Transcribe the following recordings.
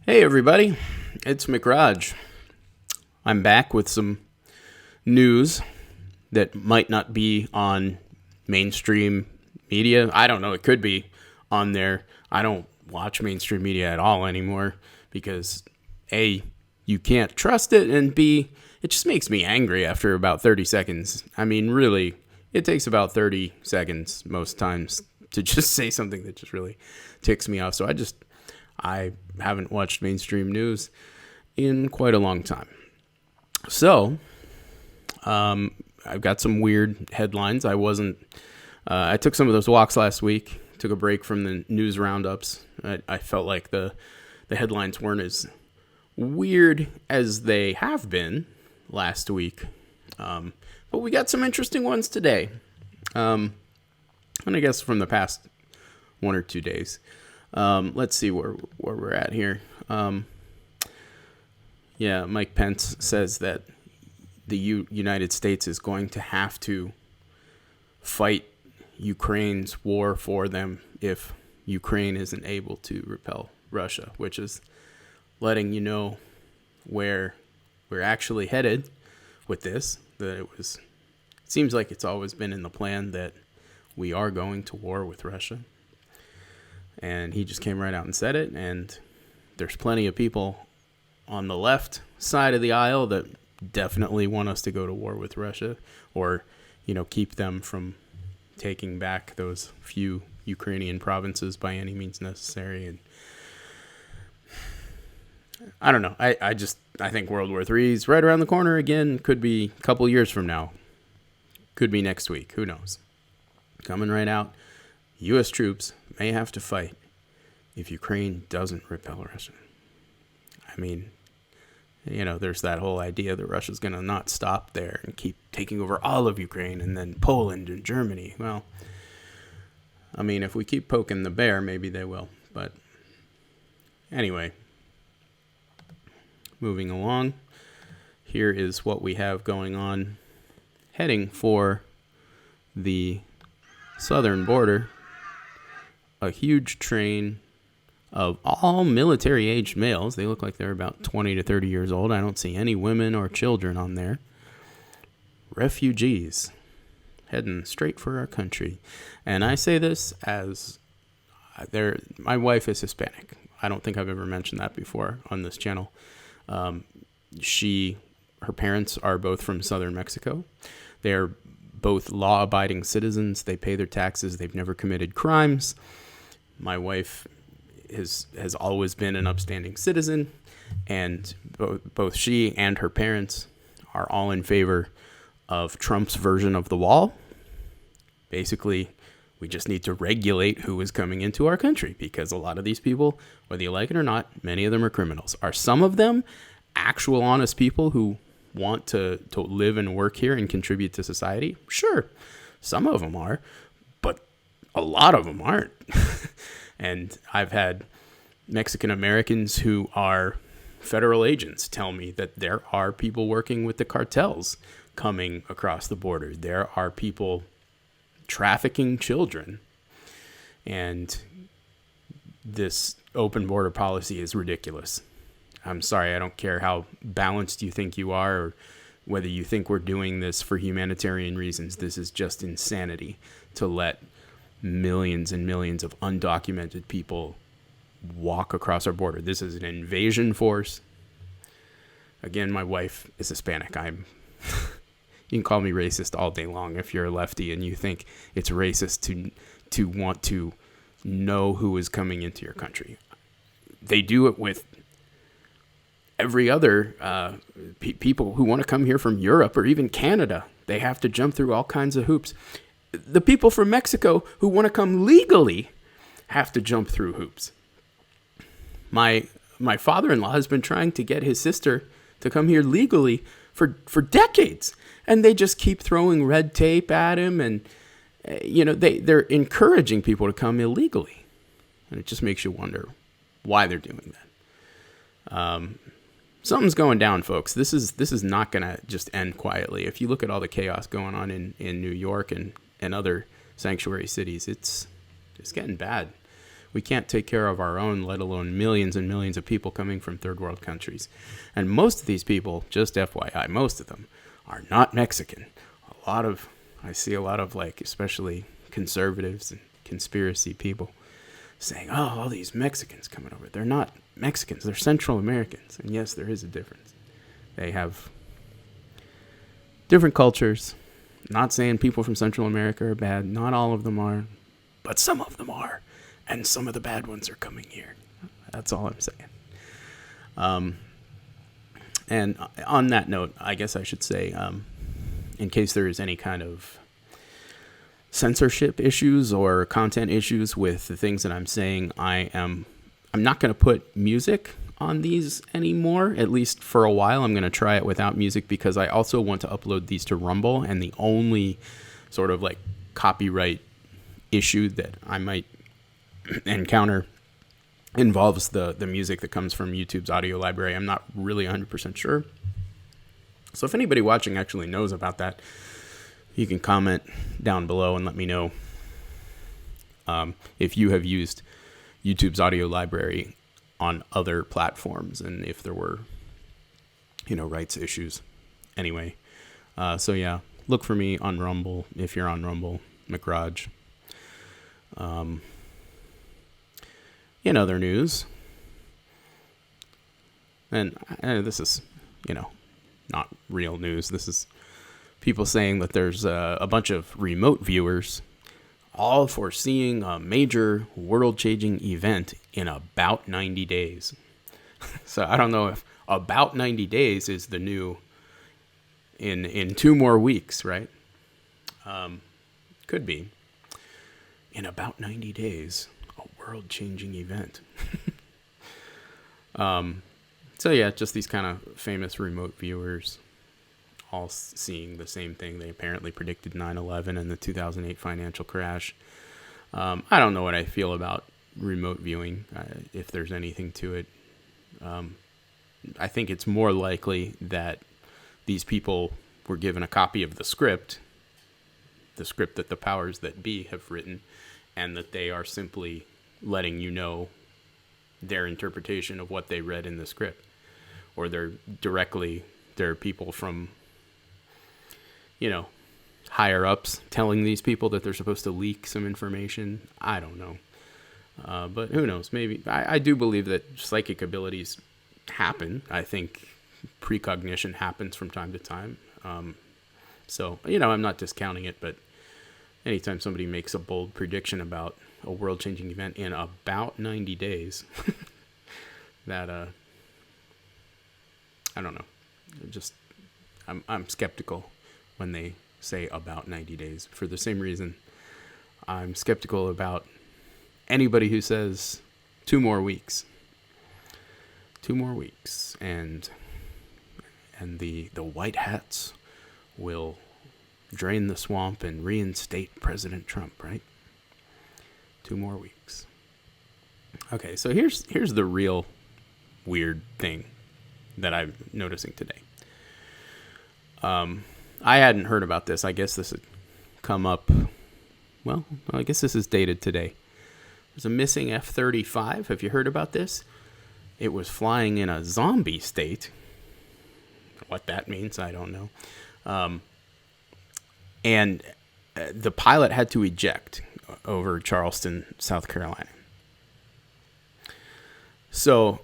Hey everybody, it's McRaj. I'm back with some news that might not be on mainstream media. I don't know, it could be on there. I don't watch mainstream media at all anymore because A, you can't trust it, and B, it just makes me angry after about 30 seconds. I mean, really, it takes about 30 seconds most times to just say something that just really ticks me off. So I haven't watched mainstream news in quite a long time. So, I've got some weird headlines. I took some of those walks last week, took a break from the news roundups. I felt like the headlines weren't as weird as they have been last week. But we got some interesting ones today. And I guess from the past 1 or 2 days. Let's see where we're at here. Mike Pence says that the United States is going to have to fight Ukraine's war for them if Ukraine isn't able to repel Russia, which is letting you know where we're actually headed with this. That it seems like it's always been in the plan that we are going to war with Russia. And he just came right out and said it. And there's plenty of people on the left side of the aisle that definitely want us to go to war with Russia, or, keep them from taking back those few Ukrainian provinces by any means necessary. And I don't know. I think World War III is right around the corner again. Could be a couple years from now. Could be next week. Who knows? Coming right out. U.S. troops may have to fight if Ukraine doesn't repel Russia. I mean, there's that whole idea that Russia's going to not stop there and keep taking over all of Ukraine and then Poland and Germany. Well, I mean, if we keep poking the bear, maybe they will. But anyway, moving along, here is what we have going on heading for the southern border. A huge train of all military-aged males. They look like they're about 20 to 30 years old. I don't see any women or children on there. Refugees heading straight for our country. And I say this as my wife is Hispanic. I don't think I've ever mentioned that before on this channel. Her parents are both from southern Mexico. They're both law-abiding citizens. They pay their taxes. They've never committed crimes. My wife has always been an upstanding citizen, and both she and her parents are all in favor of Trump's version of the wall. Basically, we just need to regulate who is coming into our country, because a lot of these people, whether you like it or not, many of them are criminals. Are some of them actual honest people who want to live and work here and contribute to society? Sure, some of them are, but a lot of them aren't. And I've had Mexican Americans who are federal agents tell me that there are people working with the cartels coming across the border. There are people trafficking children. And this open border policy is ridiculous. I'm sorry, I don't care how balanced you think you are, or whether you think we're doing this for humanitarian reasons. This is just insanity to let millions and millions of undocumented people walk across our border. This is an invasion force. Again, my wife is Hispanic. You can call me racist all day long if you're a lefty and you think it's racist to want to know who is coming into your country. They do it with every other people who want to come here from Europe or even Canada. They have to jump through all kinds of hoops. The people from Mexico who want to come legally have to jump through hoops. My father-in-law has been trying to get his sister to come here legally for decades, and they just keep throwing red tape at him, and they're encouraging people to come illegally, and it just makes you wonder why they're doing that. Something's going down, folks. This is not going to just end quietly. If you look at all the chaos going on in New York and other sanctuary cities, it's getting bad. We can't take care of our own, let alone millions and millions of people coming from third world countries. And most of these people, just FYI, most of them are not Mexican. I see a lot of, like, especially conservatives and conspiracy people saying, oh, all these Mexicans coming over. They're not Mexicans. They're Central Americans. And yes, there is a difference. They have different cultures. Not saying people from Central America are bad. Not all of them are. But some of them are. And some of the bad ones are coming here. That's all I'm saying. And on that note, I guess I should say, in case there is any kind of censorship issues or content issues with the things that I'm saying, I'm not going to put music on these anymore, at least for a while. I'm going to try it without music because I also want to upload these to Rumble, and the only sort of like copyright issue that I might encounter involves the music that comes from YouTube's audio library. I'm not really 100% sure. So if anybody watching actually knows about that, you can comment down below and let me know if you have used YouTube's audio library on other platforms and if there were, rights issues. Anyway, so yeah, look for me on Rumble if you're on Rumble, McRaj. In other news, and this is, not real news. This is people saying that there's a bunch of remote viewers all foreseeing a major world-changing event in about 90 days. So I don't know if about 90 days is the new in 2 more weeks, right? Could be. In about 90 days, a world-changing event. So yeah, just these kind of famous remote viewers all seeing the same thing. They apparently predicted 9/11 and the 2008 financial crash. I don't know what I feel about remote viewing, if there's anything to it. I think it's more likely that these people were given a copy of the script that the powers that be have written, and that they are simply letting you know their interpretation of what they read in the script. Or they're people from, higher ups telling these people that they're supposed to leak some information. I don't know. But who knows? Maybe. I do believe that psychic abilities happen. I think precognition happens from time to time. So, I'm not discounting it, but anytime somebody makes a bold prediction about a world-changing event in about 90 days, that, I don't know. I'm skeptical when they say about 90 days. For the same reason, I'm skeptical about anybody who says 2 more weeks. 2 more weeks, and the white hats will drain the swamp and reinstate President Trump, right? 2 more weeks. Okay, so here's the real weird thing that I'm noticing today. I hadn't heard about this. I guess this had come up. Well, I guess this is dated today. There's a missing F-35. Have you heard about this? It was flying in a zombie state. What that means, I don't know. And the pilot had to eject over Charleston, South Carolina. So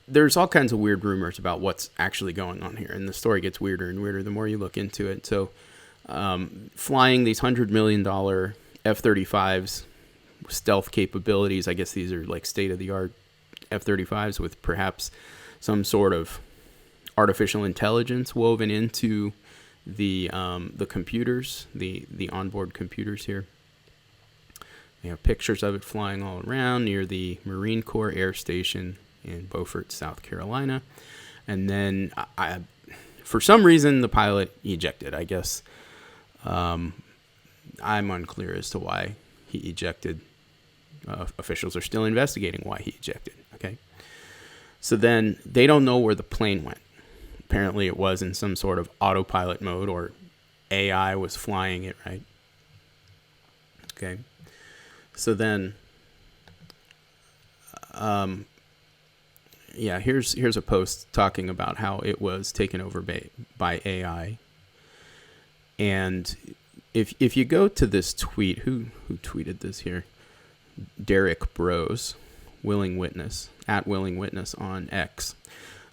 there's all kinds of weird rumors about what's actually going on here, and the story gets weirder and weirder the more you look into it. So flying these $100 million F-35s, stealth capabilities, I guess these are like state-of-the-art F-35s with perhaps some sort of artificial intelligence woven into the computers, the onboard computers here. They have pictures of it flying all around near the Marine Corps Air Station in Beaufort, South Carolina. And then, for some reason, the pilot ejected. I guess I'm unclear as to why he ejected. Officials are still investigating why he ejected. Okay, so then they don't know where the plane went. Apparently, it was in some sort of autopilot mode, or AI was flying it, right? Okay, so then Yeah, here's a post talking about how it was taken over by AI. And if you go to this tweet, who tweeted this here? Derek Bros, Willing Witness, at Willing Witness on X.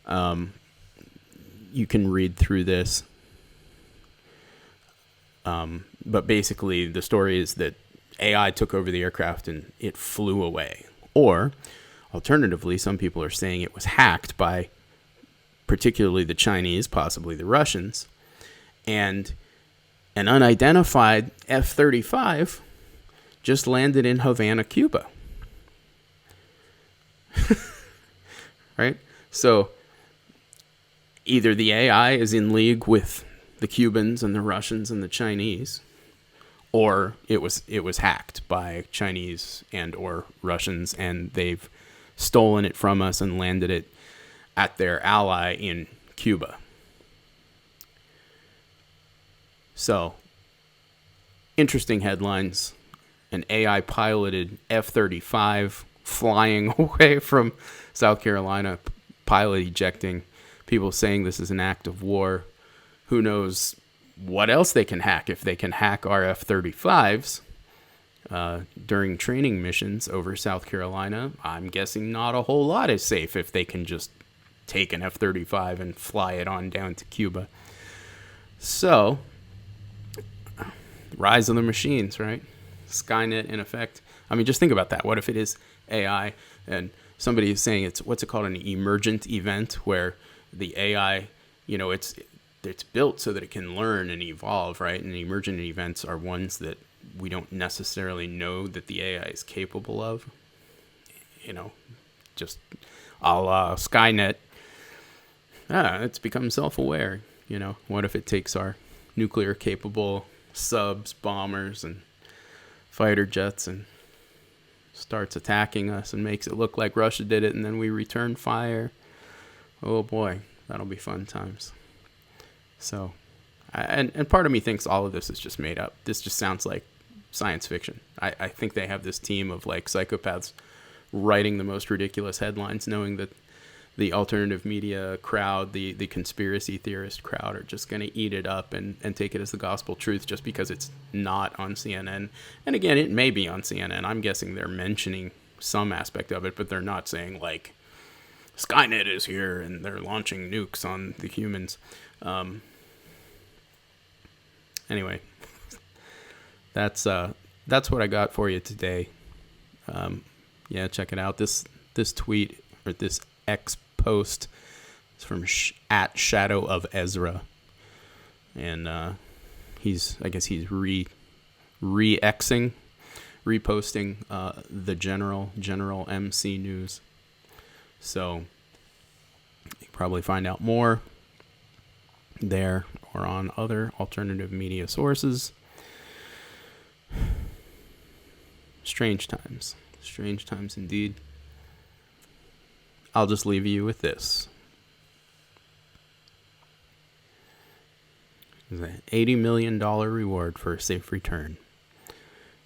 You can read through this. But basically, the story is that AI took over the aircraft and it flew away. Or, alternatively, some people are saying it was hacked by particularly the Chinese, possibly the Russians, and an unidentified F-35 just landed in Havana, Cuba. Right? So either the AI is in league with the Cubans and the Russians and the Chinese, or it was hacked by Chinese and or Russians, and they've stolen it from us and landed it at their ally in Cuba. So, interesting headlines. An AI-piloted F-35 flying away from South Carolina, pilot ejecting, people saying this is an act of war. Who knows what else they can hack? If they can hack our F-35s during training missions over South Carolina, I'm guessing not a whole lot is safe if they can just take an F-35 and fly it on down to Cuba. So, rise of the machines, right? Skynet in effect. I mean, just think about that. What if it is AI and somebody is saying it's called an emergent event, where the AI, it's built so that it can learn and evolve, right? And emergent events are ones that we don't necessarily know that the AI is capable of. Just a la Skynet. It's become self-aware. What if it takes our nuclear-capable subs, bombers, and fighter jets and starts attacking us and makes it look like Russia did it, and then we return fire? Oh boy, that'll be fun times. So, and part of me thinks all of this is just made up. This just sounds like science fiction. I think they have this team of like psychopaths writing the most ridiculous headlines, knowing that the alternative media crowd, the conspiracy theorist crowd, are just going to eat it up and take it as the gospel truth just because it's not on CNN. And again, it may be on CNN. I'm guessing they're mentioning some aspect of it, but they're not saying like Skynet is here and they're launching nukes on the humans. Anyway, that's what I got for you today. Yeah, check it out. This tweet, or this X post, is from at Shadow of Ezra, and he's re-Xing, reposting the general MC news. So you can probably find out more there or on other alternative media sources. Strange times indeed. I'll just leave you with this. There's an $80 million reward for a safe return.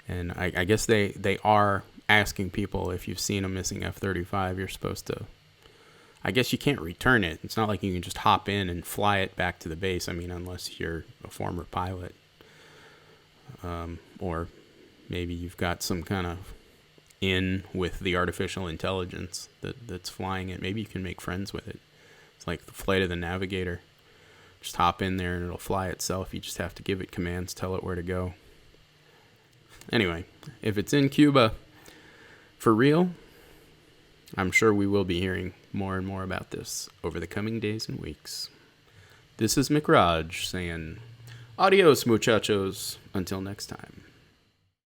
And I guess they are asking people, if you've seen a missing F-35, you're supposed to... I guess you can't return it. It's not like you can just hop in and fly it back to the base. I mean, unless you're a former pilot. Or maybe you've got some kind of in with the artificial intelligence that's flying it. Maybe you can make friends with it. It's like the flight of the navigator. Just hop in there and it'll fly itself. You just have to give it commands, tell it where to go. Anyway, if it's in Cuba for real, I'm sure we will be hearing more and more about this over the coming days and weeks. This is McRaj saying, adios, muchachos. Until next time.